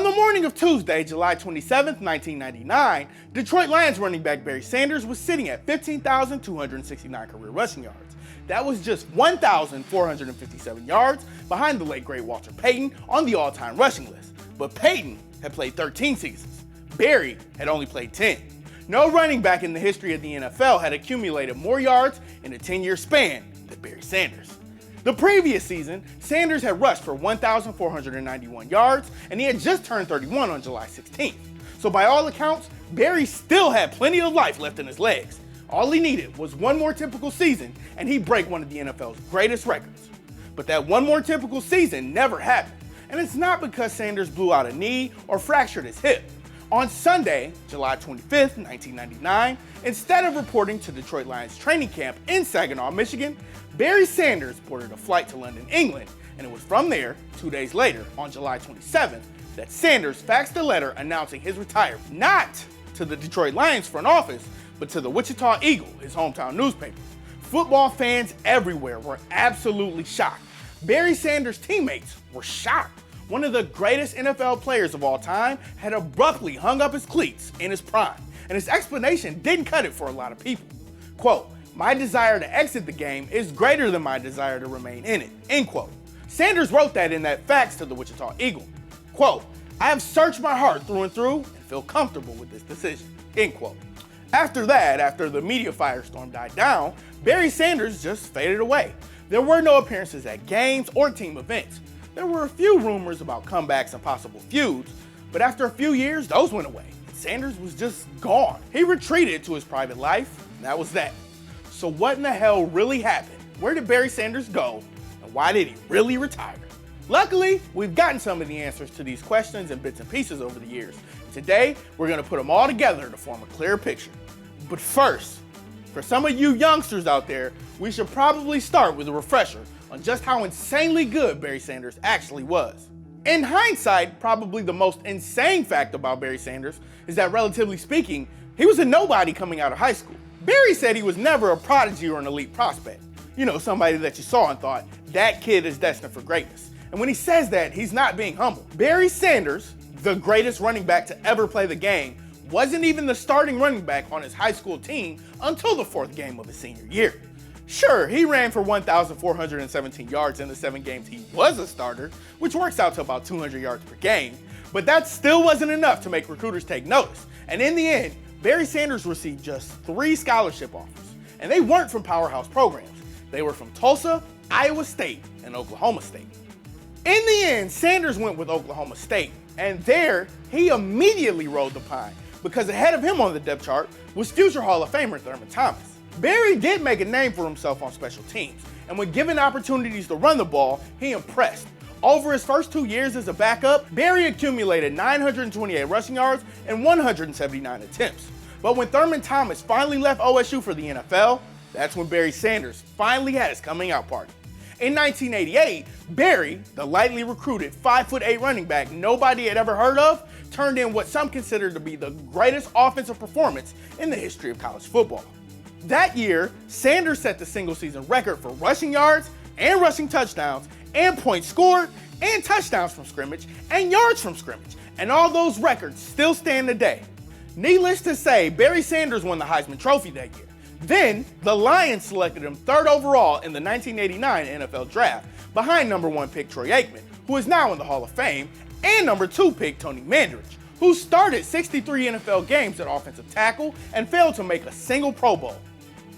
On the morning of Tuesday, July 27, 1999, Detroit Lions running back Barry Sanders was sitting at 15,269 career rushing yards. That was just 1,457 yards behind the late great Walter Payton on the all-time rushing list. But Payton had played 13 seasons. Barry had only played 10. No running back in the history of the NFL had accumulated more yards in a 10-year span than Barry Sanders. The previous season, Sanders had rushed for 1,491 yards, and he had just turned 31 on July 16th. So by all accounts, Barry still had plenty of life left in his legs. All he needed was one more typical season, and he'd break one of the NFL's greatest records. But that one more typical season never happened, and it's not because Sanders blew out a knee or fractured his hip. On Sunday, July 25th, 1999, instead of reporting to Detroit Lions training camp in Saginaw, Michigan, Barry Sanders boarded a flight to London, England, and it was from there, 2 days later, on July 27th, that Sanders faxed a letter announcing his retirement, not to the Detroit Lions front office, but to the Wichita Eagle, his hometown newspaper. Football fans everywhere were absolutely shocked. Barry Sanders' teammates were shocked. One of the greatest NFL players of all time had abruptly hung up his cleats in his prime, and his explanation didn't cut it for a lot of people. Quote, "My desire to exit the game is greater than my desire to remain in it," end quote. Sanders wrote that in that fax to the Wichita Eagle. Quote, "I have searched my heart through and through and feel comfortable with this decision," end quote. After that, after the media firestorm died down, Barry Sanders just faded away. There were no appearances at games or team events. There were a few rumors about comebacks and possible feuds, but after a few years, those went away. Sanders was just gone. He retreated to his private life, and that was that. So what in the hell really happened? Where did Barry Sanders go, and why did he really retire? Luckily, we've gotten some of the answers to these questions in bits and pieces over the years. Today, we're gonna put them all together to form a clear picture. But first, for some of you youngsters out there, we should probably start with a refresher on just how insanely good Barry Sanders actually was. In hindsight, probably the most insane fact about Barry Sanders is that, relatively speaking, he was a nobody coming out of high school. Barry said he was never a prodigy or an elite prospect. You know, somebody that you saw and thought, that kid is destined for greatness. And when he says that, he's not being humble. Barry Sanders, the greatest running back to ever play the game, wasn't even the starting running back on his high school team until the 4th game of his senior year. Sure, he ran for 1,417 yards in the 7 games he was a starter, which works out to about 200 yards per game, but that still wasn't enough to make recruiters take notice. And in the end, Barry Sanders received just 3 scholarship offers, and they weren't from powerhouse programs. They were from Tulsa, Iowa State, and Oklahoma State. In the end, Sanders went with Oklahoma State, and there he immediately rode the pine, because ahead of him on the depth chart was future Hall of Famer Thurman Thomas. Barry did make a name for himself on special teams, and when given opportunities to run the ball, he impressed. Over his first 2 years as a backup, Barry accumulated 928 rushing yards and 179 attempts. But when Thurman Thomas finally left OSU for the NFL, that's when Barry Sanders finally had his coming out party. In 1988, Barry, the lightly recruited 5'8" running back nobody had ever heard of, turned in what some consider to be the greatest offensive performance in the history of college football. That year, Sanders set the single-season record for rushing yards and rushing touchdowns and points scored and touchdowns from scrimmage and yards from scrimmage, and all those records still stand today. Needless to say, Barry Sanders won the Heisman Trophy that year. Then, the Lions selected him 3rd overall in the 1989 NFL Draft, behind number 1 pick Troy Aikman, who is now in the Hall of Fame, and number 2 pick Tony Mandarich, who started 63 NFL games at offensive tackle and failed to make a single Pro Bowl.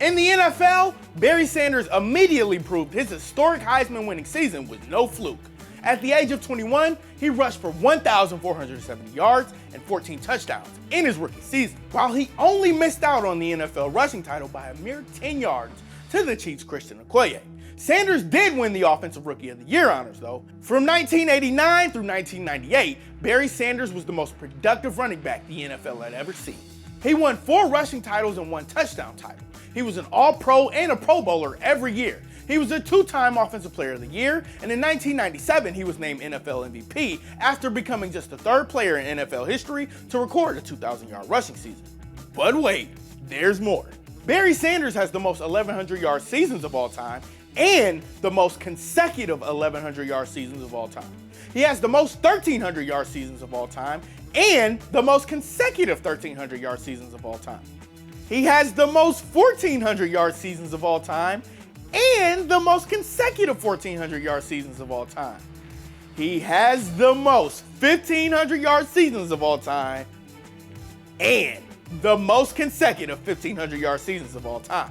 In the NFL, Barry Sanders immediately proved his historic Heisman-winning season was no fluke. At the age of 21, he rushed for 1,470 yards and 14 touchdowns in his rookie season, while he only missed out on the NFL rushing title by a mere 10 yards to the Chiefs' Christian Okoye. Sanders did win the Offensive Rookie of the Year honors, though. From 1989 through 1998, Barry Sanders was the most productive running back the NFL had ever seen. He won 4 rushing titles and 1 touchdown title. He was an All-Pro and a Pro Bowler every year. He was a 2-time Offensive Player of the Year, and in 1997, he was named NFL MVP after becoming just the 3rd player in NFL history to record a 2,000-yard rushing season. But wait, there's more. Barry Sanders has the most 1,100-yard seasons of all time and the most consecutive 1,100-yard seasons of all time. He has the most 1,300-yard seasons of all time and the most consecutive 1,300-yard seasons of all time. He has the most 1,400-yard seasons of all time and the most consecutive 1,400-yard seasons of all time. He has the most 1,500-yard seasons of all time and the most consecutive 1,500-yard seasons of all time.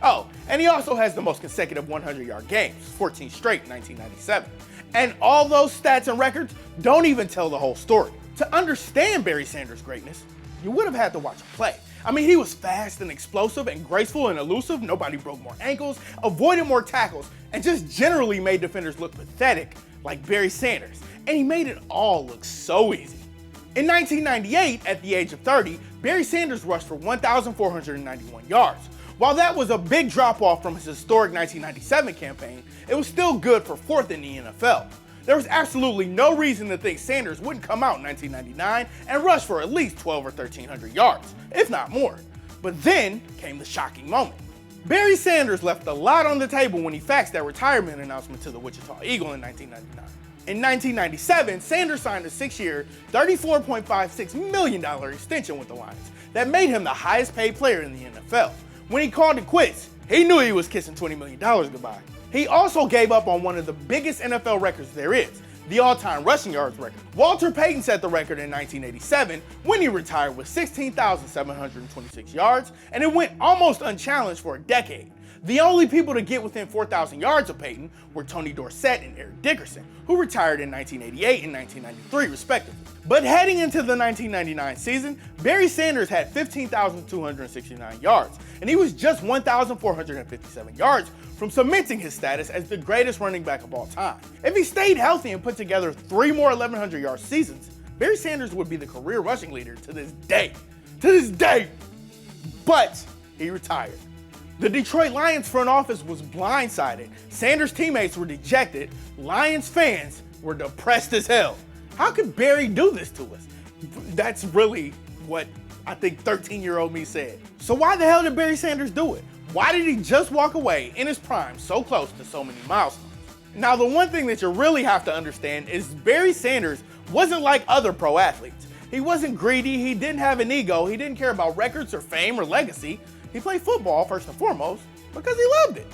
Oh, and he also has the most consecutive 100-yard games, 14 straight in 1997. And all those stats and records don't even tell the whole story. To understand Barry Sanders' greatness, you would have had to watch him play. I mean, he was fast and explosive and graceful and elusive. Nobody broke more ankles, avoided more tackles, and just generally made defenders look pathetic like Barry Sanders. And he made it all look so easy. In 1998, at the age of 30, Barry Sanders rushed for 1,491 yards. While that was a big drop-off from his historic 1997 campaign, it was still good for fourth in the NFL. There was absolutely no reason to think Sanders wouldn't come out in 1999 and rush for at least 1,200 or 1,300 yards, if not more. But then came the shocking moment. Barry Sanders left a lot on the table when he faxed that retirement announcement to the Wichita Eagle in 1999. In 1997, Sanders signed a 6-year, $34.56 million extension with the Lions that made him the highest paid player in the NFL. When he called it quits, he knew he was kissing $20 million goodbye. He also gave up on one of the biggest NFL records there is, the all-time rushing yards record. Walter Payton set the record in 1987 when he retired with 16,726 yards, and it went almost unchallenged for a decade. The only people to get within 4,000 yards of Payton were Tony Dorsett and Eric Dickerson, who retired in 1988 and 1993 respectively. But heading into the 1999 season, Barry Sanders had 15,269 yards, and he was just 1,457 yards from cementing his status as the greatest running back of all time. If he stayed healthy and put together 3 more 1,100-yard seasons, Barry Sanders would be the career rushing leader to this day. To this day! But he retired. The Detroit Lions front office was blindsided. Sanders' teammates were dejected. Lions fans were depressed as hell. How could Barry do this to us? That's really what I think 13-year-old me said. So why the hell did Barry Sanders do it? Why did he just walk away in his prime so close to so many milestones? Now, the one thing that you really have to understand is Barry Sanders wasn't like other pro athletes. He wasn't greedy, he didn't have an ego, he didn't care about records or fame or legacy. He played football first and foremost because he loved it.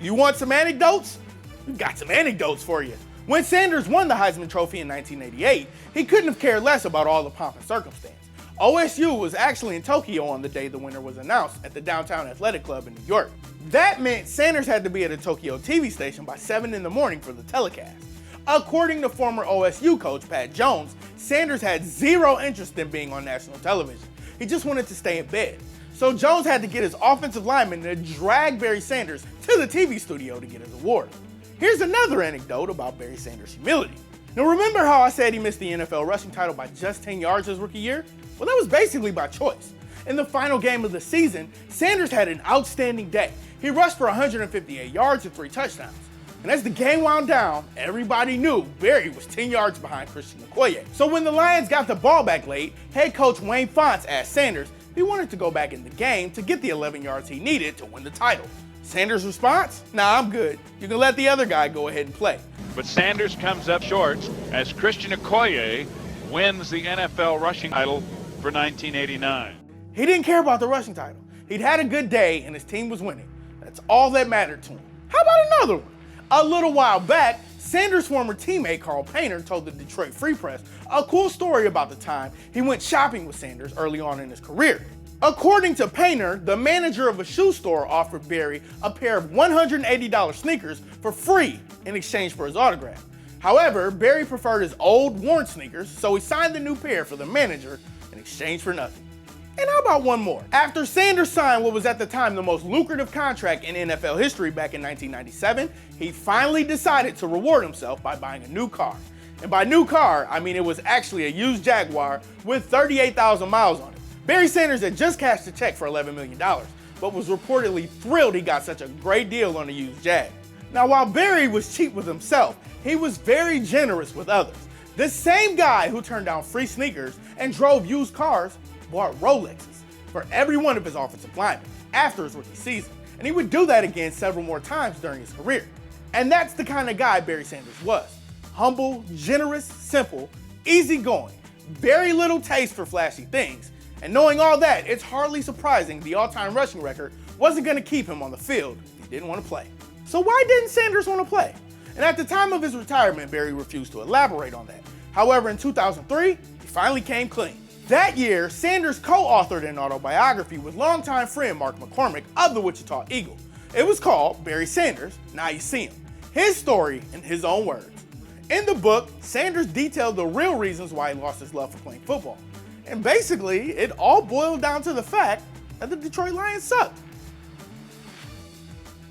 You want some anecdotes? We've got some anecdotes for you. When Sanders won the Heisman Trophy in 1988, he couldn't have cared less about all the pomp and circumstance. OSU was actually in Tokyo on the day the winner was announced at the Downtown Athletic Club in New York. That meant Sanders had to be at a Tokyo TV station by 7 in the morning for the telecast. According to former OSU coach Pat Jones, Sanders had zero interest in being on national television. He just wanted to stay in bed. So Jones had to get his offensive lineman to drag Barry Sanders to the TV studio to get his award. Here's another anecdote about Barry Sanders' humility. Now remember how I said he missed the NFL rushing title by just 10 yards his rookie year? Well, that was basically by choice. In the final game of the season, Sanders had an outstanding day. He rushed for 158 yards and 3 touchdowns. And as the game wound down, everybody knew Barry was 10 yards behind Christian Okoye. So when the Lions got the ball back late, head coach Wayne Fontes asked Sanders if he wanted to go back in the game to get the 11 yards he needed to win the title. Sanders' response? Nah, I'm good. You can let the other guy go ahead and play. But Sanders comes up short as Christian Okoye wins the NFL rushing title for 1989. He didn't care about the rushing title. He'd had a good day and his team was winning. That's all that mattered to him. How about another one? A little while back, Sanders' former teammate Carl Painter told the Detroit Free Press a cool story about the time he went shopping with Sanders early on in his career. According to Painter, the manager of a shoe store offered Barry a pair of $180 sneakers for free in exchange for his autograph. However, Barry preferred his old worn sneakers, so he signed the new pair for the manager in exchange for nothing. And how about one more? After Sanders signed what was at the time the most lucrative contract in NFL history back in 1997, he finally decided to reward himself by buying a new car. And by new car, I mean it was actually a used Jaguar with 38,000 miles on it. Barry Sanders had just cashed a check for $11 million, but was reportedly thrilled he got such a great deal on a used Jag. Now, while Barry was cheap with himself, he was very generous with others. This same guy who turned down free sneakers and drove used cars bought Rolexes for every one of his offensive linemen. after his rookie season, and he would do that again several more times during his career. And that's the kind of guy Barry Sanders was. Humble, generous, simple, easygoing, very little taste for flashy things. And knowing all that, it's hardly surprising the all-time rushing record wasn't going to keep him on the field if he didn't want to play. So why didn't Sanders want to play? And at the time of his retirement, Barry refused to elaborate on that. However, in 2003, he finally came clean. That year, Sanders co-authored an autobiography with longtime friend Mark McCormick of the Wichita Eagle. It was called Barry Sanders, Now You See Him. His story in his own words. In the book, Sanders detailed the real reasons why he lost his love for playing football. And basically, it all boiled down to the fact that the Detroit Lions sucked.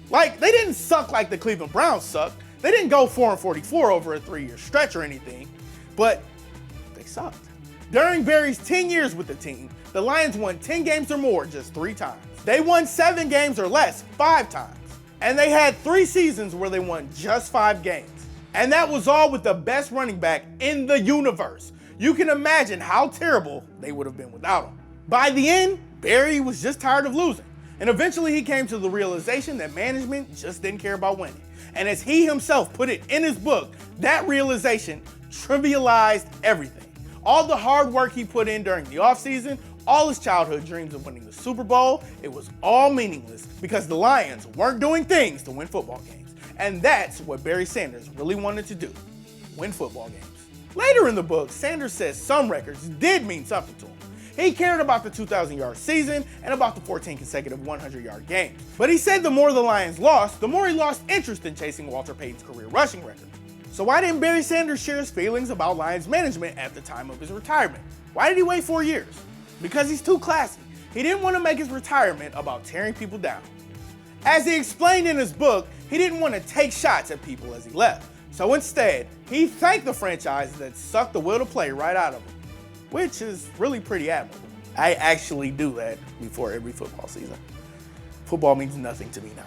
Like, they didn't suck like the Cleveland Browns sucked. They didn't go 4-44 over a 3-year stretch or anything, but they sucked. During Barry's 10 years with the team, the Lions won 10 games or more just 3 times. They won 7 games or less 5 times. And they had 3 seasons where they won just 5 games. And that was all with the best running back in the universe. You can imagine how terrible they would have been without him. By the end, Barry was just tired of losing. And eventually he came to the realization that management just didn't care about winning. And as he himself put it in his book, that realization trivialized everything. All the hard work he put in during the offseason, all his childhood dreams of winning the Super Bowl, it was all meaningless because the Lions weren't doing things to win football games. And that's what Barry Sanders really wanted to do, win football games. Later in the book, Sanders says some records did mean something to him. He cared about the 2,000-yard season and about the 14 consecutive 100-yard games. But he said the more the Lions lost, the more he lost interest in chasing Walter Payton's career rushing record. So why didn't Barry Sanders share his feelings about Lions management at the time of his retirement? Why did he wait 4 years? Because he's too classy. He didn't want to make his retirement about tearing people down. As he explained in his book, he didn't want to take shots at people as he left. So instead, he thanked the franchise that sucked the will to play right out of him, which is really pretty admirable. I actually do that before every football season. Football means nothing to me now.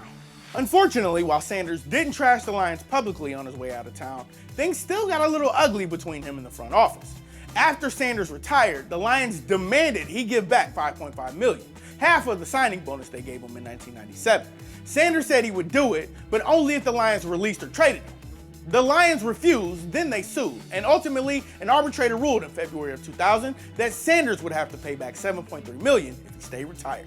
Unfortunately, while Sanders didn't trash the Lions publicly on his way out of town, things still got a little ugly between him and the front office. After Sanders retired, the Lions demanded he give back $5.5 million, half of the signing bonus they gave him in 1997. Sanders said he would do it, but only if the Lions released or traded him. The Lions refused, then they sued, and ultimately an arbitrator ruled in February of 2000 that Sanders would have to pay back $7.3 million if he stayed retired.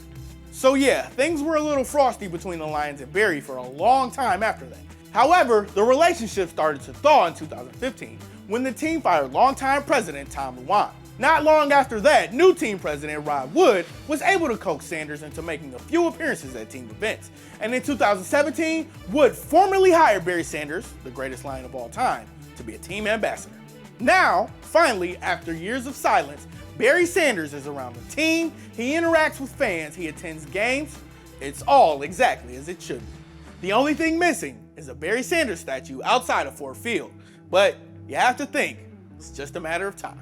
So yeah, things were a little frosty between the Lions and Barry for a long time after that. However, the relationship started to thaw in 2015 when the team fired longtime president Tom Luan. Not long after that, new team president Rod Wood was able to coax Sanders into making a few appearances at team events. And in 2017, Wood formally hired Barry Sanders, the greatest Lion of all time, to be a team ambassador. Now, finally, after years of silence, Barry Sanders is around the team, he interacts with fans, he attends games. It's all exactly as it should be. The only thing missing is a Barry Sanders statue outside of Ford Field. But you have to think, it's just a matter of time.